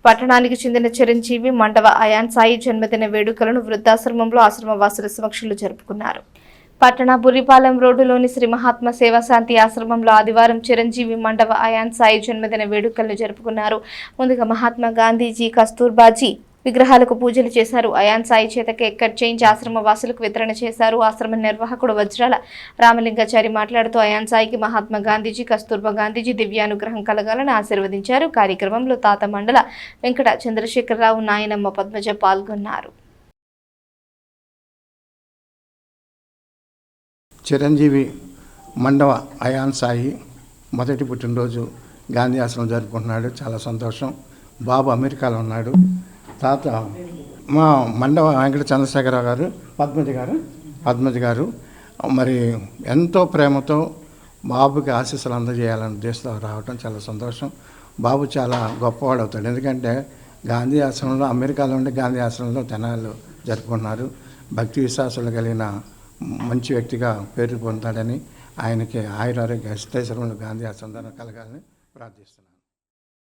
పట్టణానికి చెందిన చిరంజీవి మండవ అయాన్ సాయి జన్మదిన వేడుకలను వృద్ధాశ్రమంలో ఆశ్రమవాసుల సమక్షంలో జరుపుకున్నారు. పట్టణ బుర్రిపాలెం రోడ్డులోని శ్రీ మహాత్మ సేవాశాంతి ఆశ్రమంలో ఆదివారం చిరంజీవి మండవ అయాన్ సాయి జన్మదిన వేడుకలను జరుపుకున్నారు. ముందుగా మహాత్మా గాంధీజీ, కస్తూర్బాజీ విగ్రహాలకు పూజలు చేశారు. అయాన్ సాయి చేత కేక్ కట్ చేయించి ఆశ్రమ వాసులకు వితరణ చేశారు. ఆశ్రమ నిర్వాహకుడు వజ్రాల రామలింగాచారి మాట్లాడుతూ అయాన్ సాయికి మహాత్మా గాంధీజీ, కస్తూర్బా గాంధీజీ దివ్యానుగ్రహం కలగాలని ఆశీర్వదించారు. కార్యక్రమంలో తాత మండల వెంకట చంద్రశేఖరరావు, నాయనమ్మ పద్మజ పాల్గొన్నారు. చిరంజీవి మండవ అయాన్ సాయి మొదటి పుట్టినరోజు గాంధీ ఆశ్రమం జరుపుకుంటున్నాడు. చాలా సంతోషం. బాబు అమెరికాలో ఉన్నాడు. తాత మా మండవ వెంకట చంద్రశేఖరరావు గారు, పద్మజ గారు మరి ఎంతో ప్రేమతో బాబుకి ఆశీస్సులు అందజేయాలని ఉద్దేశంతో రావడం చాలా సంతోషం. బాబు చాలా గొప్పవాడు అవుతాడు. ఎందుకంటే గాంధీ ఆశ్రమంలో, అమెరికాలో ఉండే గాంధీ ఆశ్రమంలో తెనాలు జరుపుకున్నారు. భక్తి విశ్వాసాలు కలిగిన మంచి వ్యక్తిగా పేరు పొందుతాడని ఆయనకి ఆయురారోగ్య అష్టైశ్వర్యములు గాంధీ ఆశ్రమం కలగాలని ప్రార్థిస్తున్నాను.